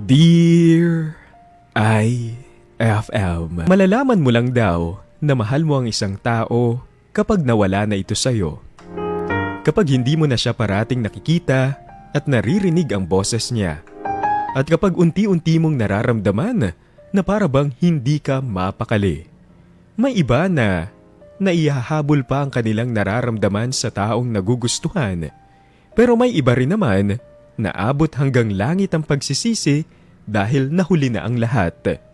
Dear IFM, malalaman mo lang daw na mahal mo ang isang tao kapag nawala na ito sa'yo. Kapag hindi mo na siya parating nakikita at naririnig ang boses niya. At kapag unti-unti mong nararamdaman na para bang hindi ka mapakali. May iba na naihahabol pa ang kanilang nararamdaman sa taong nagugustuhan. Pero may iba rin naman na abot hanggang langit ang pagsisisi dahil nahuli na ang lahat.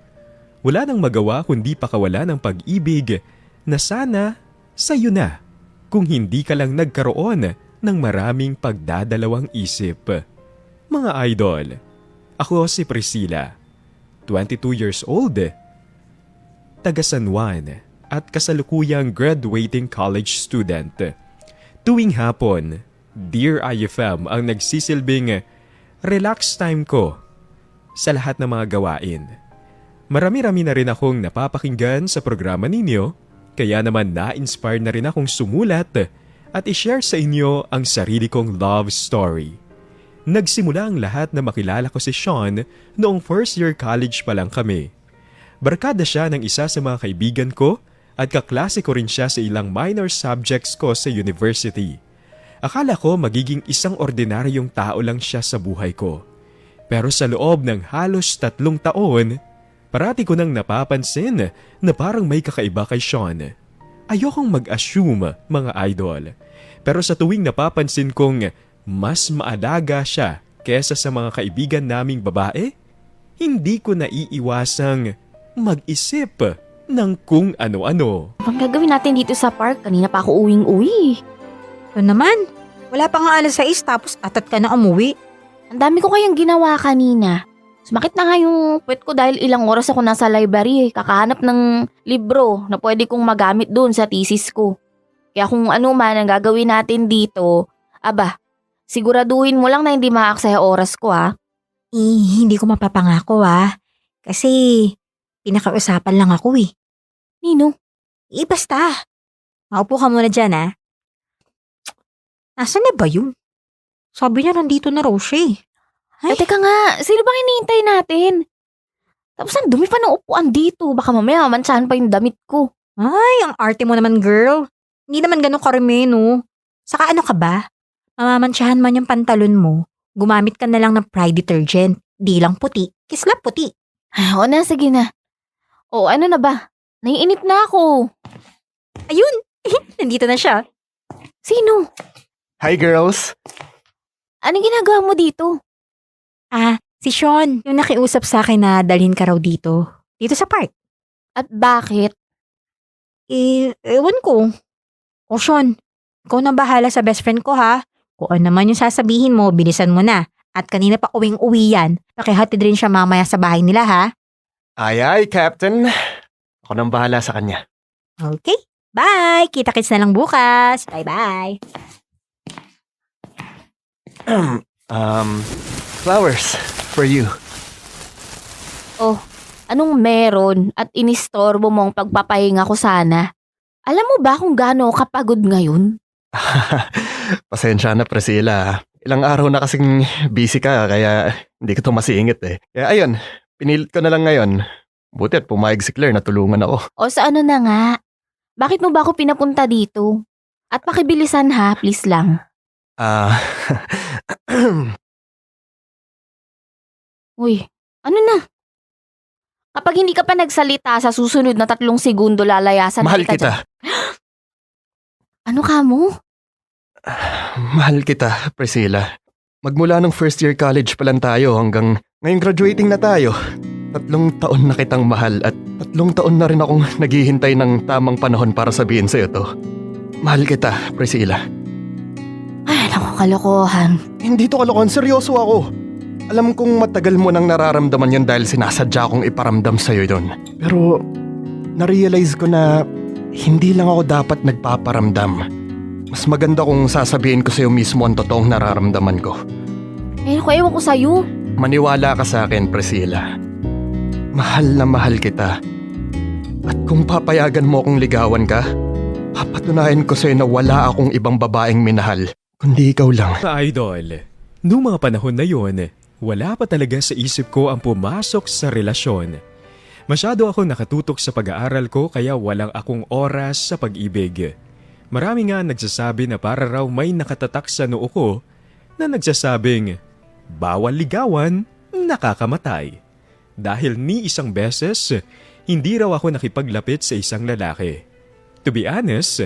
Wala nang magawa kundi pakawala ng pag-ibig na sana sa'yo na kung hindi ka lang nagkaroon ng maraming pagdadalawang isip. Mga idol, ako si Priscilla, 22 years old, taga San Juan at kasalukuyang graduating college student. Tuwing hapon, Dear IFM ang nagsisilbing relax time ko sa lahat ng mga gawain. Marami-rami na rin akong napapakinggan sa programa ninyo, kaya naman na-inspire na rin akong sumulat at i-share sa inyo ang sarili kong love story. Nagsimula ang lahat na makilala ko si Sean noong first year college pa lang kami. Barkada siya ng isa sa mga kaibigan ko at kaklase ko rin siya sa ilang minor subjects ko sa university. Akala ko magiging isang ordinaryong tao lang siya sa buhay ko. Pero sa loob ng halos 3 taon, parati ko nang napapansin na parang may kakaiba kay Sean. Ayokong mag-assume, mga idol. Pero sa tuwing napapansin kong mas maalaga siya kesa sa mga kaibigan naming babae, hindi ko naiiwasang mag-isip ng kung ano-ano. Ang gagawin natin dito sa park? Kanina pa ako uwing-uwi. Ito naman, wala pa nga 6:00 tapos atat ka na umuwi. Ang dami ko kayang ginawa kanina. Sumakit na nga yung puwet ko dahil ilang oras ako nasa library. Kakahanap ng libro na pwede kong magamit doon sa thesis ko. Kaya kung ano man ang gagawin natin dito, siguraduhin mo lang na hindi maaksaya oras ko ha. Hindi ko mapapangako kasi pinakausapan lang ako eh. Nino? Basta. Maupo ka muna dyan. Nasaan na ba yun? Sabi niya nandito na raw siya eh. Ay. Teka nga, sino bang hinihintay natin? Tapos ang dumi pa ng upuan dito. Baka mamaya mansahan pa yung damit ko. Ay, ang arte mo naman girl. Hindi naman ganun karami no. Saka ano ka ba? Mamamansyahan man yung pantalon mo. Gumamit ka na lang ng Pride detergent. Di lang puti, kislap puti. Ay, oo na, sige na. O ano na ba? Naiinip na ako. Ayun, nandito na siya. Sino? Hi girls! Anong ginagawa mo dito? Si Sean, yung nakiusap sa akin na dalhin ka raw dito. Dito sa park. At bakit? Ewan ko. O Sean, ikaw na bahala sa best friend ko ha. Kung ano naman yung sasabihin mo, bilisan mo na. At kanina pa uwing-uwi yan. Pakihatid rin siya mamaya sa bahay nila ha. Ay, Captain. Ako nang bahala sa kanya. Okay, bye! Kita-kits na lang bukas. Bye-bye. Flowers for you. Oh, anong meron at inistorbo mo ang pagpapahinga ko sana? Alam mo ba kung gaano ako kapagod ngayon? Pasensya na, Priscilla. Ilang araw na kasing busy ka kaya hindi ko to masingit eh. Kaya ayun, pinilit ko na lang ngayon. Buti at pumayag si Claire na tulungan ako. O sa ano na nga? Bakit mo ba ako pinapunta dito? At pakibilisan ha, please lang. Uy, ano na? Kapag hindi ka pa nagsalita sa susunod na 3 segundo lalayasan Mahal kita. kita. Ano ka mo? Mahal kita, Priscilla. Magmula ng first year college pa lang tayo hanggang ngayong graduating na tayo. 3 taon na kitang mahal at 3 taon na rin akong naghihintay ng tamang panahon para sabihin sa'yo to. Mahal kita, Priscilla. Ay, naku, kalokohan. Hindi to kalokohan, seryoso ako. Alam kong matagal mo nang nararamdaman yan dahil sinasadya kong iparamdam sa'yo yun. Pero na-realize ko na hindi lang ako dapat nagpaparamdam. Mas maganda kung sasabihin ko sa'yo mismo ang totoong nararamdaman ko. Eh, ewan ko sa'yo. Maniwala ka sa akin, Priscilla. Mahal na mahal kita. At kung papayagan mo akong ligawan ka, papatunayan ko sa'yo na wala akong ibang babaeng minahal, kundi ikaw lang. Mga idol, noong mga panahon na yon, Wala pa talaga sa isip ko ang pumasok sa relasyon. Masyado ako nakatutok sa pag-aaral ko kaya walang akong oras sa pag-ibig. Marami nga nagsasabi na para raw may nakatatak sa noo ko na nagsasabing, bawal ligawan, nakakamatay. Dahil ni isang beses, hindi raw ako nakipaglapit sa isang lalaki. To be honest,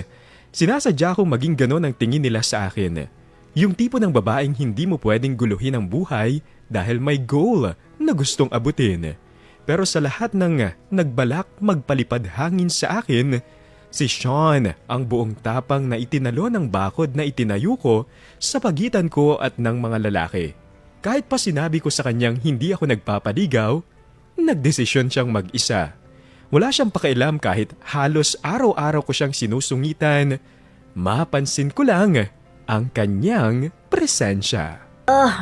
sinasadya kong maging ganon ang tingin nila sa akin. Yung tipo ng babaeng hindi mo pwedeng guluhin ang buhay dahil may goal na gustong abutin. Pero sa lahat ng nagbalak magpalipad hangin sa akin, si Sean ang buong tapang na itinalo ng bakod na itinayo ko sa pagitan ko at ng mga lalaki. Kahit pa sinabi ko sa kanyang hindi ako nagpapaligaw, nagdesisyon siyang mag-isa. Wala siyang pakialam kahit halos araw-araw ko siyang sinusungitan. Mapansin ko lang ang kanyang presensya.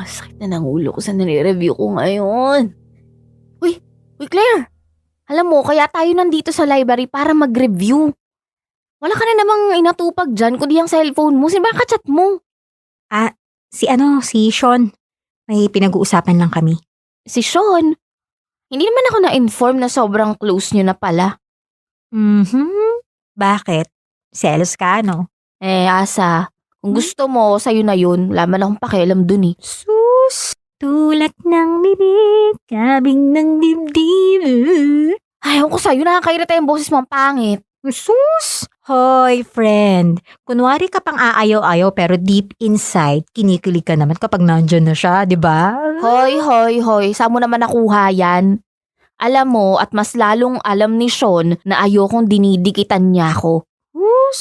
Sakit na ng ulo ko sa nire-review ko ngayon. Uy, Claire! Alam mo, kaya tayo nandito sa library para mag-review. Wala ka na namang inatupag dyan kundi ang cellphone mo. Sino ba kachat mo? Si Sean. May pinag-uusapan lang kami. Si Sean. Hindi naman ako na-inform na sobrang close nyo na pala. Bakit? Selos ka, no? Asa, kung gusto mo, sa'yo na yun. Wala man akong pakialam dun eh. Sus, tulad ng bibig, kabing ng dibdib. Ayaw ko sa'yo, nakakairita yung boses mo ang pangit. Sus! Hoy, friend. Kunwari ka pang aayaw-ayaw pero deep inside, kinikilig ka naman kapag nandyan na siya, di ba? Hoy, saan mo naman nakuha yan? Alam mo at mas lalong alam ni Sean na ayokong dinidikitan niya ako.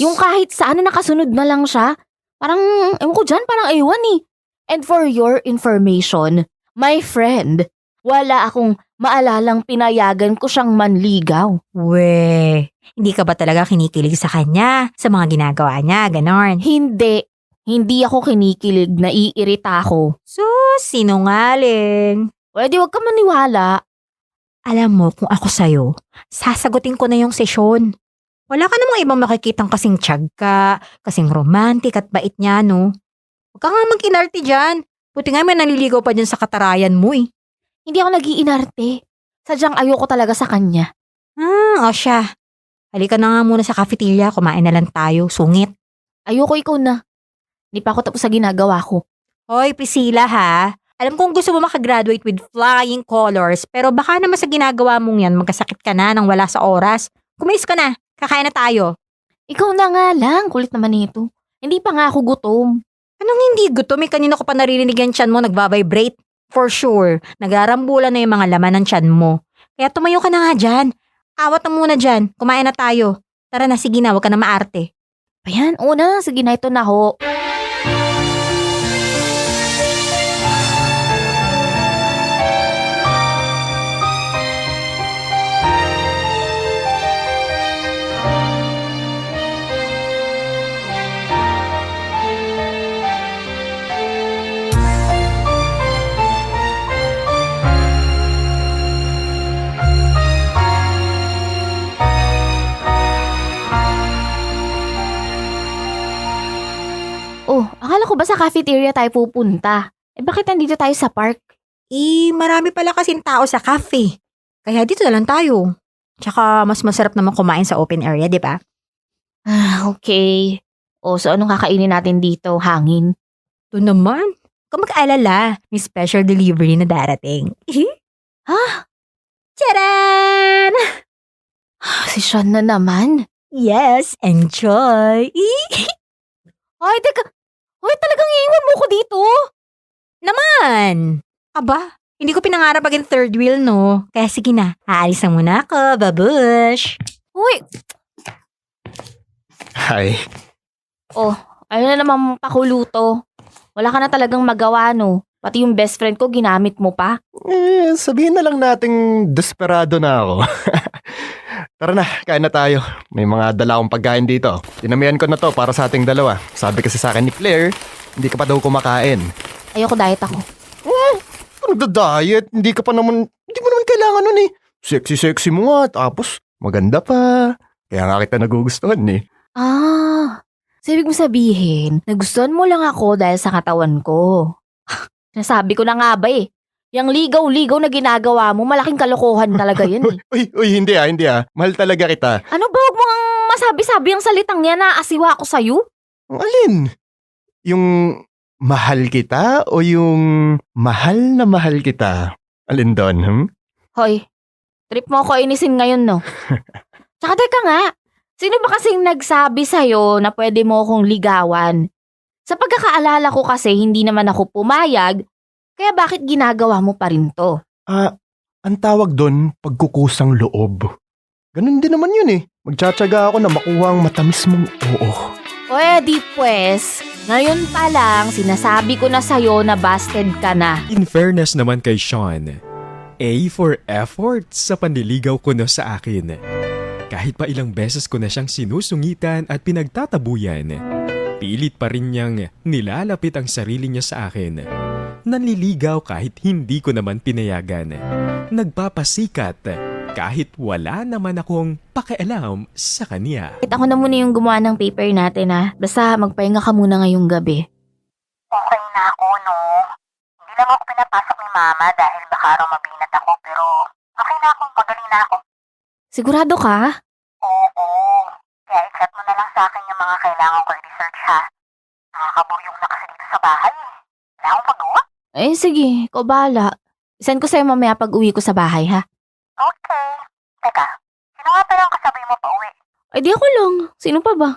Yung kahit saan na nakasunod na lang siya, parang, ewan ko dyan, parang ewan eh. And for your information, my friend, wala akong maalalang pinayagan ko siyang manligaw. We, hindi ka ba talaga kinikilig sa kanya, sa mga ginagawa niya, ganon? Hindi ako kinikilig, naiirita ako. Sus, sinungaling. Pwede wag ka maniwala. Alam mo, kung ako sa'yo, sasagutin ko na yung sesyon. Wala ka namang ibang makikitang kasing tiyag ka, kasing romantic at bait niya, no? Huwag ka nga mag-inarte dyan. Buti nga may naliligaw pa dyan sa katarayan mo eh. Hindi ako nag-iinarte. Sadyang ayoko talaga sa kanya. O siya. Halika na nga muna sa cafeteria, kumain na lang tayo, sungit. Ayoko, ikaw na. Hindi pa ako tapos sa ginagawa ko. Hoy, Priscilla ha. Alam kong gusto mo makagraduate with flying colors, pero baka naman sa ginagawa mong yan, magkasakit ka na nang wala sa oras. Kumalis ka na, kakain na tayo. Ikaw na nga lang, kulit naman ito. Hindi pa nga ako gutom. Anong hindi gutom? Kanina ko pa naririnig yung tiyan mo nagbabibrate. For sure, nagarambulan na yung mga laman ng tiyan mo. Kaya tumayo ka na nga dyan. Awat na muna dyan, kumain na tayo. Tara na, sige na, huwag ka na maarte. Ayan, una, sige na, ito na ho. Akala ko ba sa cafeteria tayo pupunta? Bakit nandito tayo sa park? Marami pala kasing tao sa cafe. Kaya dito na lang tayo. Tsaka mas masarap naman kumain sa open area, di ba? Okay. So anong kakainin natin dito? Hangin? Ito naman. Kung mag-alala, may special delivery na darating. Tcharan! Si Sean na naman. Yes, enjoy! Ay, teka. Hoy, talagang iiwan mo ko dito? Naman! Aba, hindi ko pinangarap maging third wheel, no? Kaya sige na, aalis na muna ako, babush! Hoy! Hi. Ayun na naman pakuluto. Wala ka na talagang magawa, no? Pati yung best friend ko, ginamit mo pa. Sabihin na lang nating desperado na ako. Tara na, kain na tayo. May mga dala akong pagkain dito. Tinamihan ko na to para sa ating dalawa. Sabi kasi sa akin ni Claire, hindi ka pa daw kumakain. Ayoko, diet ako. Nagda-diet? Hindi mo naman kailangan nun eh. Sexy mo nga, tapos maganda pa. Kaya nga kita nagugustuhan eh. So ibig mo sabihin, nagustuhan mo lang ako dahil sa katawan ko. Nasabi ko na nga ba eh. Yang ligaw-ligaw na ginagawa mo, malaking kalokohan talaga yan eh. Uy, hindi ah. Mahal talaga kita. Ano ba, huwag mo ang masabi-sabi ang salitang yan na asiwa ako sa'yo? Ang alin? Yung mahal kita o yung mahal na mahal kita? Alin doon, Hoy, trip mo ako inisin ngayon, no? Tsaka teka nga, sino ba kasing nagsabi sa'yo na pwede mo akong ligawan? Sa pagkakaalala ko kasi hindi naman ako pumayag, kaya bakit ginagawa mo pa rin to? Ang tawag doon, pagkukusang loob. Ganun din naman yun eh. Magtsatsaga ako na makuha ang matamis mong oo. Pwede pues, ngayon pa lang sinasabi ko na sa'yo na busted ka na. In fairness naman kay Sean, A for effort sa panliligaw ko no sa akin. Kahit pa ilang beses ko na siyang sinusungitan at pinagtatabuyan, pilit pa rin niyang nilalapit ang sarili niya sa akin. Nanliligaw kahit hindi ko naman pinayagan. Nagpapasikat kahit wala naman akong pakialam sa kanya. Kahit ako na muna yung gumawa ng paper natin ha. Basta magpahinga ka muna ngayong gabi. Okay na ako, no? Hindi lang ako pinapasok ni Mama dahil baka raw mabinat ako, pero okay na ako, magaling na ako. Sigurado ka? Oo. Kaya i-chat mo na lang sa akin yung mga kailangan ko i-research, ha? Nakakaburyong na kasi dito sa bahay. Wala akong magawa. Eh sige, ikaw bahala. Send ko sa'yo mamaya pag uwi ko sa bahay ha. Okay. Teka, sino nga palang kasabay mo pa uwi? Ay di ako lang. Sino pa ba?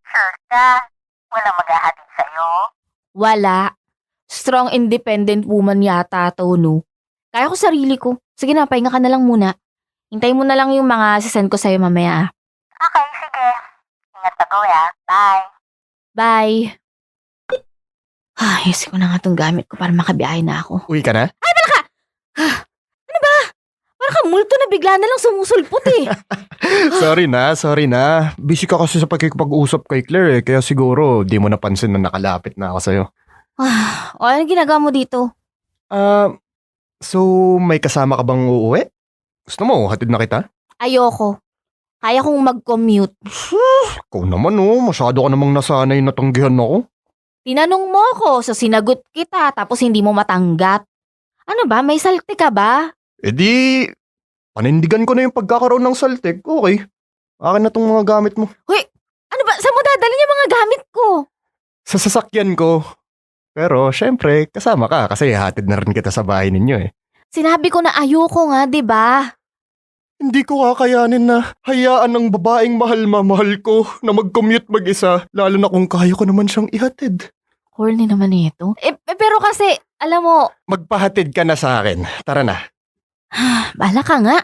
Sure ka? Walang maghahatid sa'yo? Wala. Strong independent woman yata to, no? Kaya ko sarili ko. Sige na, pahinga ka na lang muna. Hintayin mo na lang yung mga sisend ko sa'yo mamaya. Okay, sige. Ingat pag-uwi, ha? Bye. Bye! Ayusin ko na nga itong gamit ko para makabiyahe na ako. Uwi ka na? Parang kang multo na bigla na lang sumusulpot eh. Sorry na. Busy ka kasi sa pagkikipag-usap kay Claire eh. Kaya siguro di mo napansin na nakalapit na ako sa'yo. O ano ginagawa mo dito? So may kasama ka bang uuwi? Gusto mo, hatid na kita? Ayoko. Kaya kong mag-commute. Ikaw naman masyado ka namang nasanay na tanggihan ako. Tinanong mo ako, so sinagot kita tapos hindi mo matanggap. Ano ba? May salte ka ba? E di, panindigan ko na yung pagkakaroon ng saltek. Okay. Akin na tong mga gamit mo. Ano ba? Saan mo dadalhin yung mga gamit ko? Sa sasakyan ko. Pero syempre, kasama ka kasi hatid na rin kita sa bahay ninyo eh. Sinabi ko na ayoko nga, di ba? Hindi ko kakayanin na hayaan ng babaeng mahal ko na mag-commute mag-isa, lalo na kung kaya ko naman siyang ihatid. Corny naman ito. Pero kasi, alam mo, Magpahatid ka na sa akin. Tara na. bahala ka nga.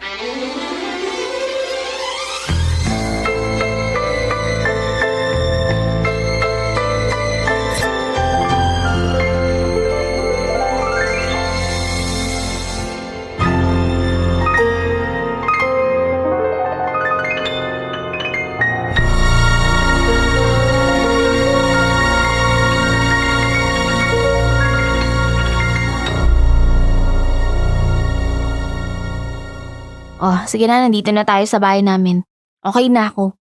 Oh, sige na, nandito na tayo sa bahay namin. Okay na ako.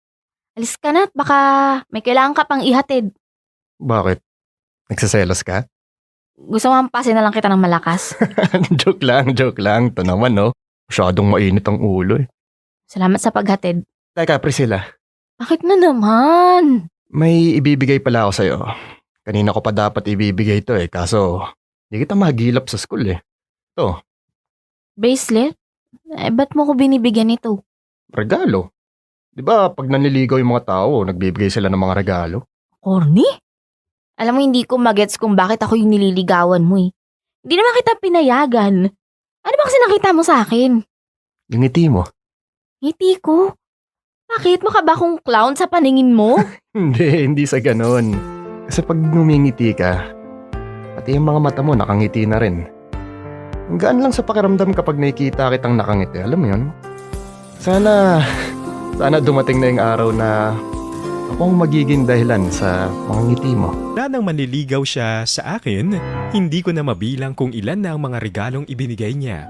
Alis ka na at baka may kailangan ka pang ihatid. Bakit? Nagsaselos ka? Gusto mo hampasin na lang kita ng malakas. joke lang. Ito naman Masyadong mainit ang ulo eh. Salamat sa paghatid. Teka, Priscilla. Bakit na naman? May ibibigay pala ako sa'yo. Kanina ko pa dapat ibibigay ito eh. Kaso, hindi kita mahagilap sa school eh. Bracelet? Ba't mo ko binibigyan ito? Regalo. Di ba pag nanliligaw yung mga tao, nagbibigay sila ng mga regalo? Corny? Alam mo, hindi ko magets kung bakit ako yung nililigawan mo eh. Hindi naman kita pinayagan. Ano ba kasi nakita mo sa akin? Yung ngiti mo. Ngiti ko? Bakit? Mukha ba akong clown sa paningin mo? Hindi sa ganon. Kasi pag ngumingiti ka, pati yung mga mata mo nakangiti na rin. Ang gaan lang sa pakiramdam kapag nakikita kitang nakangiti. Alam mo yun? Sana dumating na yung araw na akong magiging dahilan sa mga ngiti mo. Na nang manliligaw siya sa akin, hindi ko na mabilang kung ilan na ang mga regalong ibinigay niya.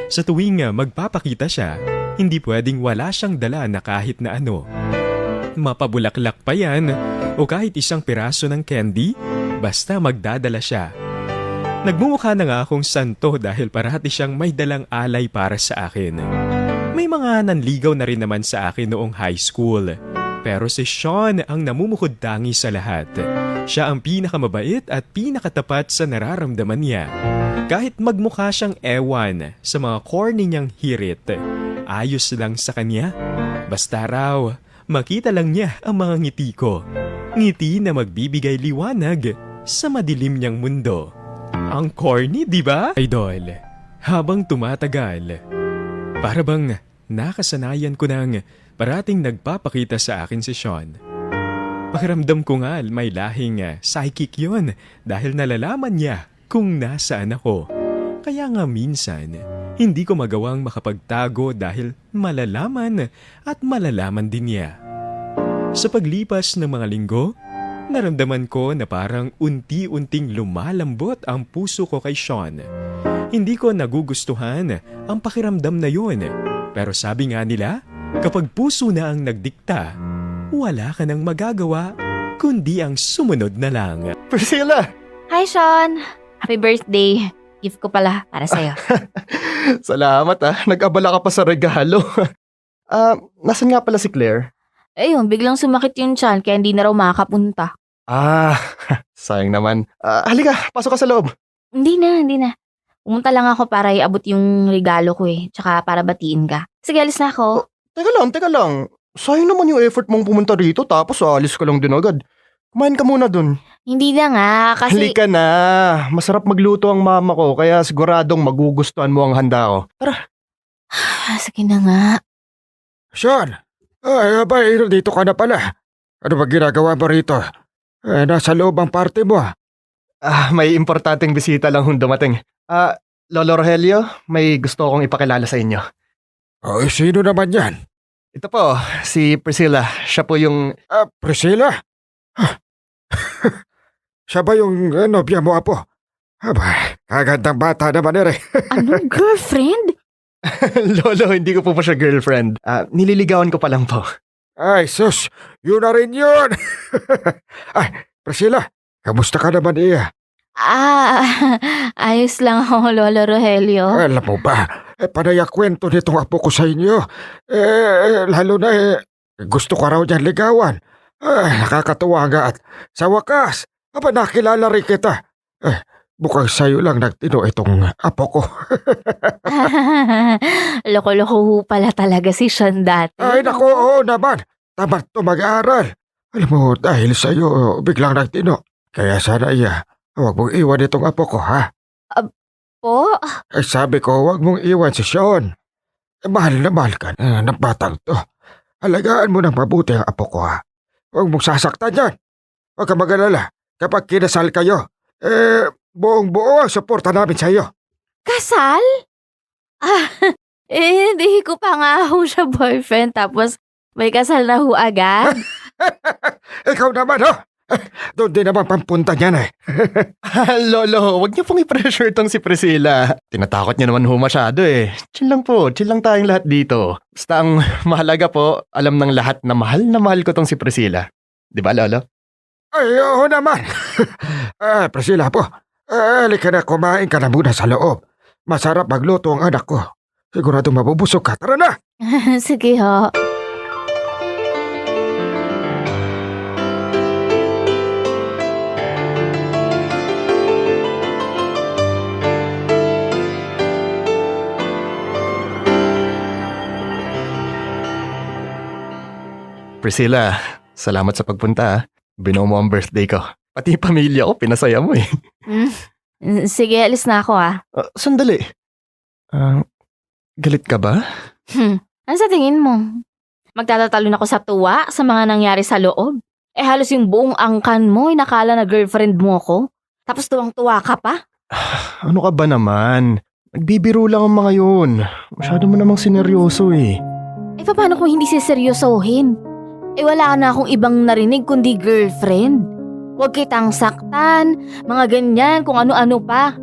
Sa tuwing magpapakita siya, hindi pwedeng wala siyang dala na kahit na ano. Mapabulaklak pa yan o kahit isang piraso ng candy, basta magdadala siya. Nagmumukha na nga akong santo dahil parati siyang may dalang alay para sa akin. May mga nanligaw na rin naman sa akin noong high school. Pero si Sean ang namumuhod-tangi sa lahat. Siya ang pinakamabait at pinakatapat sa nararamdaman niya. Kahit magmukha siyang ewan sa mga corny niyang hirit, ayos lang sa kanya. Basta raw, makita lang niya ang mga ngiti ko. Ngiti na magbibigay liwanag sa madilim niyang mundo. Ang corny, di ba? Idol, habang tumatagal, para bang nakasanayan ko nang parating nagpapakita sa akin si Sean. Pakiramdam ko nga may lahing psychic yon dahil nalalaman niya kung nasaan ako. Kaya nga minsan, hindi ko magawang makapagtago dahil malalaman at malalaman din niya. Sa paglipas ng mga linggo, naramdaman ko na parang unti-unting lumalambot ang puso ko kay Sean. Hindi ko nagugustuhan ang pakiramdam na yun. Pero sabi nga nila, kapag puso na ang nagdikta, wala ka nang magagawa kundi ang sumunod na lang. Priscilla! Hi, Sean! Happy birthday! Gift ko pala para sa'yo. Salamat nag-abala ka pa sa regalo. Nasan nga pala si Claire? Ayun, biglang sumakit yung tiyan kaya hindi na raw makakapunta. Sayang naman. Halika, pasok ka sa loob. Hindi na. Pumunta lang ako para iabot yung regalo ko tsaka para batiin ka. Sige, alis na ako. Teka lang. Sayang naman yung effort mong pumunta rito tapos alis ka lang din agad. Kumain ka muna dun. Hindi na nga, kasi... Halika na. Masarap magluto ang mama ko kaya siguradong magugustuhan mo ang handa ko. Tara. Sige na nga. Sean! Ay, abay, dito ka na pala. Ano ba ginagawa mo rito? Nasa loob ang party mo. May importanteng bisita lang dumating. Lolo Rogelio, may gusto akong ipakilala sa inyo. Ay, sino naman yan? Ito po, si Priscilla. Siya po yung... Priscilla? Siya ba yung nobya mo, apo? Aba, kagandang bata naman Anong girlfriend? Lolo, hindi ko po siya girlfriend. Nililigawan ko pa lang po. Ay, sus, yun na rin yun. Ay, Priscilla, kamusta ka naman iya? Ayos lang ako, Lolo Rogelio. Alam mo ba, panay kwento nitong apo ko sa inyo. Lalo na gusto ko raw niyan ligawan. Nakakatuwa nga at sa wakas, nakilala rin kita. Mukhang sa'yo lang nagtino itong apo ko. Loko-loko ho pala talaga si Sean dati. Ay naku, oo naman. Tamad to mag-aaral. Alam mo, dahil sa'yo biglang nagtino. Kaya sana huwag mong iwan itong apo ko, ha? Po? Sabi ko, huwag mong iwan si Sean. Mahal na mahal ka ng batang to. Alagaan mo ng mabuti ang apo ko, ha? Huwag mong sasaktan yan. Huwag ka mag-alala. Kapag kinasal kayo, buong-buo ang suporta namin sa iyo. Kasal? Hindi ko pa nga ho siya boyfriend tapos may kasal na ho agad. Ikaw naman, ho? Doon din naman pampunta niyan Lolo, wag niyo pong i-pressure tong si Priscilla. Tinatakot niya naman masyado Chill lang po, chill lang tayong lahat dito. Basta ang mahalaga po, alam ng lahat na mahal ko tong si Priscilla. Di ba, Lolo? Ay, oo naman. Priscilla po, halika na, kumain ka na muna sa loob. Masarap magluto ang anak ko. Sigurado mabubusog ka. Tara na! Sige ho. Priscilla, salamat sa pagpunta. Binuo mo ang birthday ko. Pati pamilya ko, pinasaya mo Sige, alis na ako Sandali. Galit ka ba? Ano sa tingin mo? Magtatatalon ako sa tuwa sa mga nangyari sa loob? Halos yung buong angkan mo nakala na girlfriend mo ko. Tapos tuwang-tuwa ka pa? Ano ka ba naman? Nagbibiro lang ang mga yun. Masyado mo namang sineryoso Paano kung hindi siseryosohin? Wala na akong ibang narinig kundi girlfriend. Huwag kitang saktan, mga ganyan, kung ano-ano pa.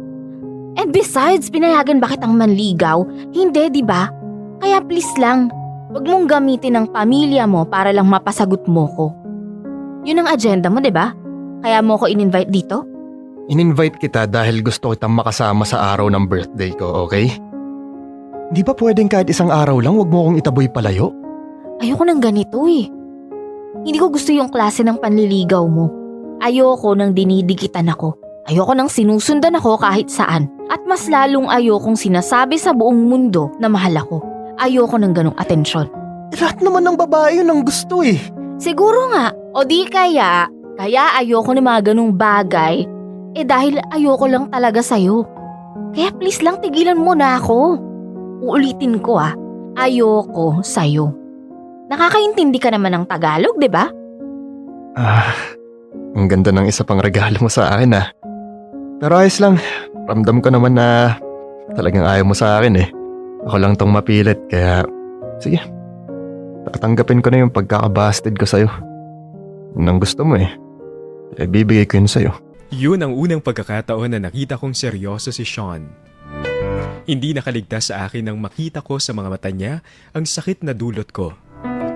And besides, pinayagan ba kitang manligaw? Hindi, di ba? Kaya please lang, huwag mong gamitin ang pamilya mo para lang mapasagot mo ko. Yun ang agenda mo, di ba? Kaya mo ko in-invite dito? In-invite kita dahil gusto kitang makasama sa araw ng birthday ko, okay? Di ba pwedeng kahit isang araw lang wag mo akong itaboy palayo? Ayoko ng ganito eh. Hindi ko gusto yung klase ng panliligaw mo. Ayoko nang dinidikitan ako. Ayoko nang sinusundan ako kahit saan. At mas lalong ayokong sinasabi sa buong mundo na mahal ako. Ayoko ng ganong atensyon. Lahat naman ng babae yun ang gusto eh. Siguro nga, o di kaya ayoko ng mga ganong bagay, dahil ayoko lang talaga sa'yo. Kaya please lang tigilan mo na ako. Uulitin ko ayoko sa'yo. Nakakaintindi ka naman ng Tagalog, di ba? Ang ganda ng isa pang regalo mo sa akin Pero ayos lang, ramdam ko naman na talagang ayaw mo sa akin eh. Ako lang tong mapilit kaya sige, tatanggapin ko na yung pagkakabasted ko sa'yo. Yun ang gusto mo bibigay ko yun sa'yo. Yun ang unang pagkakataon na nakita kong seryoso si Sean. Hindi nakaligtas sa akin nang makita ko sa mga mata niya ang sakit na dulot ko.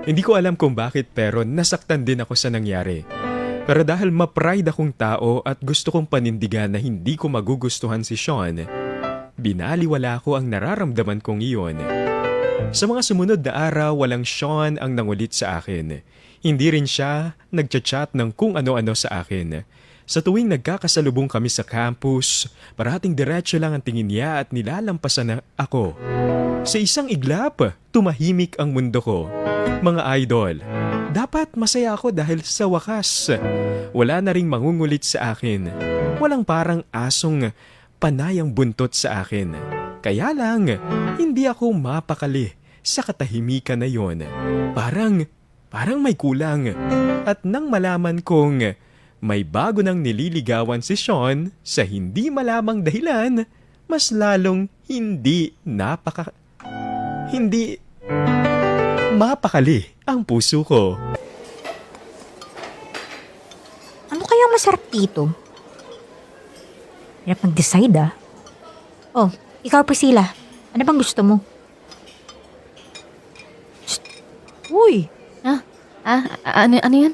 Hindi ko alam kung bakit pero nasaktan din ako sa nangyari. Pero dahil ma-pride akong tao at gusto kong panindigan na hindi ko magugustuhan si Sean, binaliwala ko ang nararamdaman kong iyon. Sa mga sumunod na araw, walang Sean ang nangulit sa akin. Hindi rin siya nagchat-chat ng kung ano-ano sa akin. Sa tuwing nagkakasalubong kami sa campus, parating diretso lang ang tingin niya at nilalampasan na ako. Sa isang iglap, tumahimik ang mundo ko. Mga idol, dapat masaya ako dahil sa wakas, wala na ring mangungulit sa akin. Walang parang asong panayang buntot sa akin. Kaya lang, hindi ako mapakali sa katahimikan na yon. Parang may kulang. At nang malaman kong may bago nang nililigawan si Sean sa hindi malamang dahilan, mas lalong hindi mapakali ang puso ko. Ano kayang masarap dito? Hirap mag-decide Oh, ikaw Priscilla. Ano bang gusto mo? Shh. Uy! Ano yan?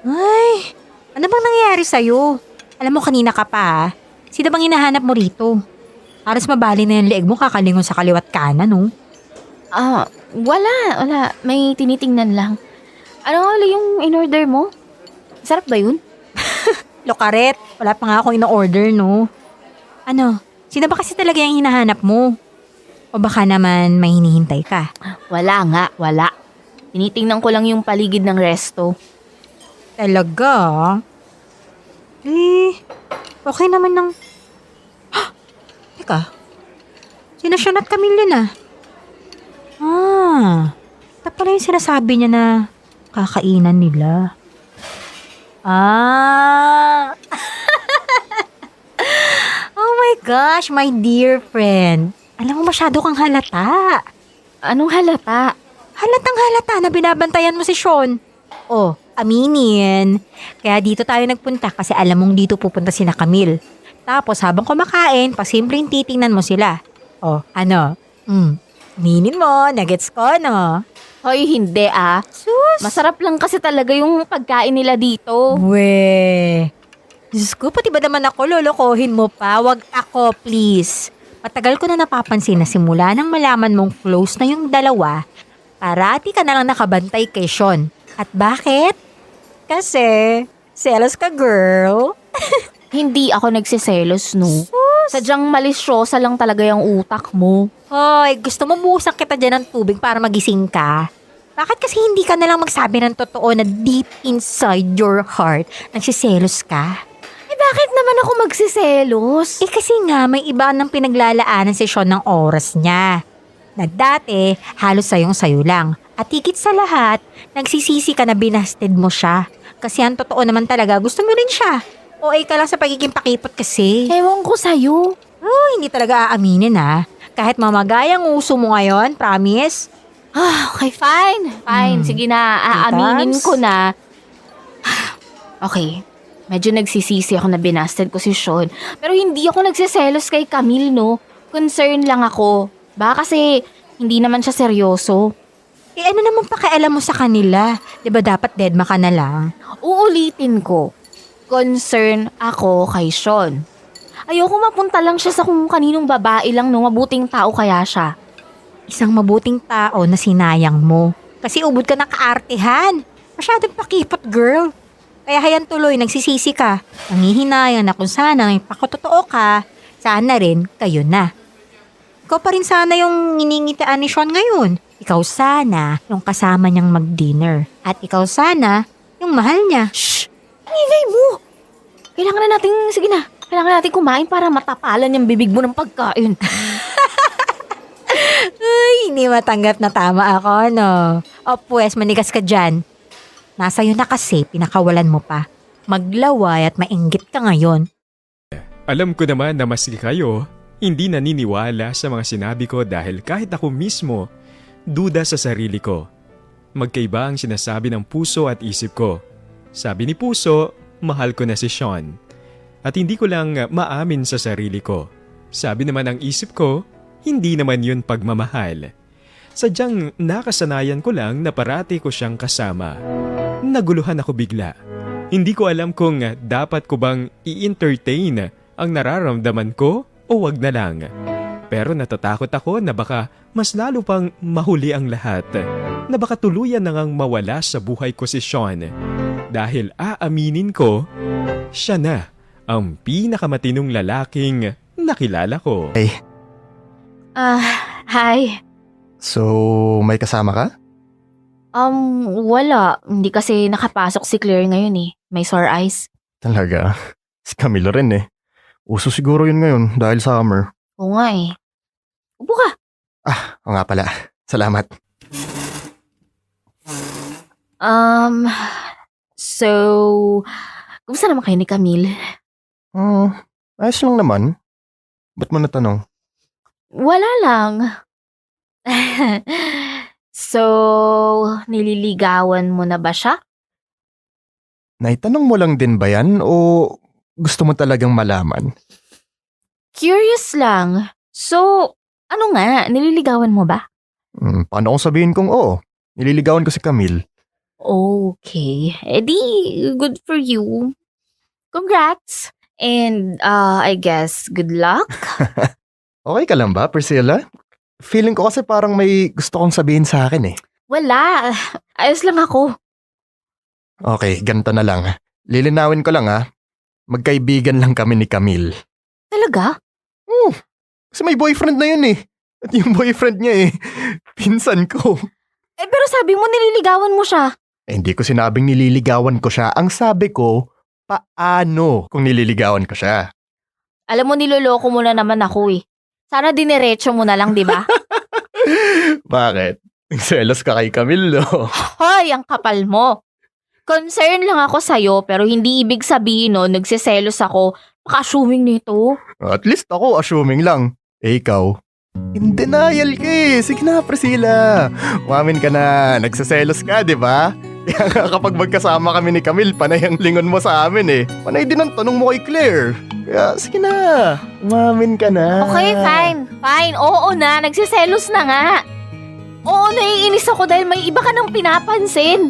Ay! Ano bang nangyayari sa'yo? Alam mo kanina ka pa Sino bang hinahanap mo rito? Halos mabali na yung leeg mo kakalingon sa kaliwat kanan, no? Wala. May tinitingnan lang. Ano nga ulit yung in-order mo? Sarap ba yun? Lokaret, wala pa nga akong in-order, no? Ano, sino ba kasi talaga yung hinahanap mo? O baka naman may hinihintay ka? Wala. Tinitingnan ko lang yung paligid ng resto. Talaga? Okay naman ng... Teka, sina Sean at Camille yun ito pala yung sinasabi niya na kakainan nila. Oh my gosh, my dear friend. Alam mo masyado kang halata. Anong halata? Halatang halata na binabantayan mo si Sean. Oh, aminin. Kaya dito tayo nagpunta kasi alam mong dito pupunta sina Camille. Tapos habang kumakain, pasimpleng titingnan mo sila. Oh, ano? Aminin mo, nagets ko, no? Hoy, hindi Sus! Masarap lang kasi talaga yung pagkain nila dito. We. Diyos ko, pati ba naman ako lolokohin mo pa? Wag ako, please. Matagal ko na napapansin na simula nang malaman mong close na yung dalawa, parati ka na lang nakabantay kay Sean. At bakit? Kasi, selos ka, girl. Hindi ako nagsiselos, no? Sadyang malisyosa lang talaga yung utak mo. Hoy, gusto mo buhusan kita dyan ng tubig para magising ka? Bakit kasi hindi ka nalang magsabi ng totoo na deep inside your heart nagsiselos ka? Bakit naman ako magsiselos? Kasi nga may iba nang pinaglalaanan si Sean ng oras niya. Na dati, halos sayo lang. At higit sa lahat, nagsisisi ka na binasted mo siya. Kasi ang totoo naman talaga, gusto mo rin siya. O ka lang sa pagiging pakipot kasi. Ewan ko sa'yo. Hindi talaga aaminin Kahit mamagayang uso mo ngayon, promise? Okay, fine. Sige na, aaminin ko na. Okay, medyo nagsisisi ako na binasted ko si Sean. Pero hindi ako nagsiselos kay Camille, no? Concern lang ako. Baka kasi hindi naman siya seryoso. Ano naman pakialam mo sa kanila? Diba dapat deadma ka na lang? Uulitin ko. Concern ako kay Sean. Ayoko mapunta lang siya sa kung kaninong babae lang no, mabuting tao kaya siya. Isang mabuting tao na sinayang mo. Kasi ubod ka ng kaartehan. Masyadong pakipot, girl. Kaya hayan tuloy, nagsisisi ka. Nangihinayang na kung sana may pakototoo ka, sana rin kayo na. Ikaw pa rin sana yung iningitaan ni Sean ngayon. Ikaw sana yung kasama niyang mag-dinner. At ikaw sana yung mahal niya. Shh! Ang ingay mo! Sige na. Kailangan natin kumain para matapalan yung bibig mo ng pagkain. Ay, hindi matanggap na tama ako, no? O pues, manigas ka dyan. Nasa iyo na kasi, pinakawalan mo pa. Maglaway at mainggit ka ngayon. Alam ko naman na maski kayo, hindi naniniwala sa mga sinabi ko dahil kahit ako mismo, duda sa sarili ko. Magkaiba ang sinasabi ng puso at isip ko. Sabi ni puso, mahal ko na si Sean. At hindi ko lang maamin sa sarili ko. Sabi naman ang isip ko, hindi naman yun pagmamahal. Sadyang nakasanayan ko lang na parati ko siyang kasama. Naguluhan ako bigla. Hindi ko alam kung dapat ko bang i-entertain ang nararamdaman ko o wag na lang. Pero natatakot ako na baka mas lalo pang mahuli ang lahat. Na baka tuluyan na ngang mawala sa buhay ko si Sean. Dahil aaminin ko, siya na ang pinakamatinong lalaking nakilala ko. Hi. So, may kasama ka? Wala. Hindi kasi nakapasok si Claire ngayon eh. May sore eyes. Talaga? Si Camilo rin eh. Uso siguro yun ngayon dahil summer. Oo nga eh. Upo ka. O nga pala. Salamat. So, kumusta naman kayo ni Camille? Ayos lang naman. Ba't mo natanong? Wala lang. So, nililigawan mo na ba siya? Naitanong mo lang din ba yan o gusto mo talagang malaman? Curious lang. So, ano nga, nililigawan mo ba? Paano kung sabihin kong oo? Nililigawan ko si Camille. Okay. Edi, good for you. Congrats. And, I guess, good luck. Okay ka lang ba, Priscilla? Feeling ko kasi parang may gusto kong sabihin sa akin eh. Wala. Ayos lang ako. Okay, ganito na lang. Lilinawin ko lang magkaibigan lang kami ni Camille. Talaga? Kasi may boyfriend na yun eh. At yung boyfriend niya pinsan ko. Pero sabi mo nililigawan mo siya. Hindi ko sinabing nililigawan ko siya. Ang sabi ko, paano kung nililigawan ko siya? Alam mo, niloloko mo na naman ako eh. Sana diniretso mo na lang, di ba? Bakit? Selos ka kay Camille, no? Hoy, ang kapal mo. Concern lang ako sa'yo pero hindi ibig sabihin no, nagsiselos ako. Baka-assuming nito. At least ako assuming lang. Ikaw? In denial ka eh. Sige na, Priscilla. Umamin ka na. Nagsiselos ka, di ba? Kaya nga kapag magkasama kami ni Camille, panay ang lingon mo sa amin eh. Panay din ang tanong mo kay Claire. Kaya sige na. Umamin ka na. Okay, fine. Fine. Oo na, nagsiselos na nga. Oo, naiinis ako dahil may iba ka nang pinapansin.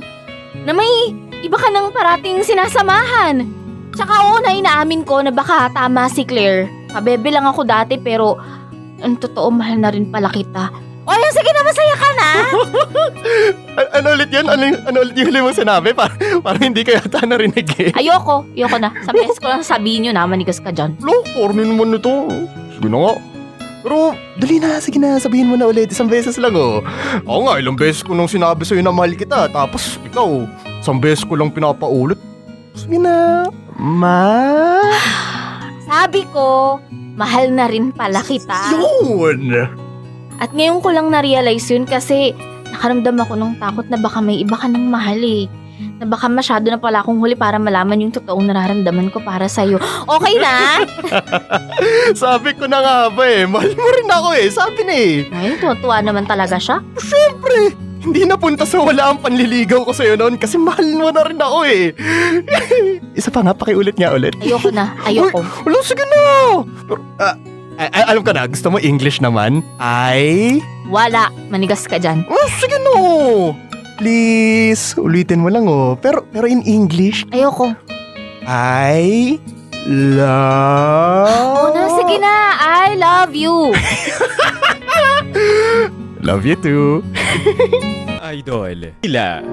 Na may iba ka nang parating sinasamahan. Tsaka oo na inaamin ko na baka tama si Claire. Kabebe lang ako dati pero ang totoo mahal na rin pala kita. O yan, sige na, masaya ka na. Ano ulit yun? Ano ulit yung huli mong sinabi? Parang hindi ka yata narinig eh. Ayoko na. Sa beses ko lang sabihin nyo na, manigas ka dyan. Corny naman nito. Sige na nga. Pero, dali na, sige na, sabihin mo na ulit. Isang beses lang oh. Ako nga, ilang beses ko nung sinabi sa'yo na mahal kita. Tapos, ikaw, isang beses ko lang pinapaulit. Sige na, Sabi ko, mahal na rin pala kita. Yun! At ngayon ko lang na-realize yun kasi nakaramdam ako ng takot na baka may iba ka nang mahal eh. Na baka masyado na pala akong huli para malaman yung totoong nararamdaman ko para sa'yo. Okay na? Sabi ko na nga ba mahal mo rin ako sabi na Ay, tuwa naman talaga siya. Siyempre, hindi napunta sa wala ang panliligaw ko sa'yo noon kasi mahal mo na rin ako Isa pa nga, pakiulit nga ulit. Ayoko na, ayoko. Wala, sige na! Pero, alam ka na, gusto mo English naman? Wala, manigas ka dyan. Sige no! Please, ulitin mo lang Pero in English? Ayoko. I love... Oh, na, sige na. I love you. Love you too. Idol, ila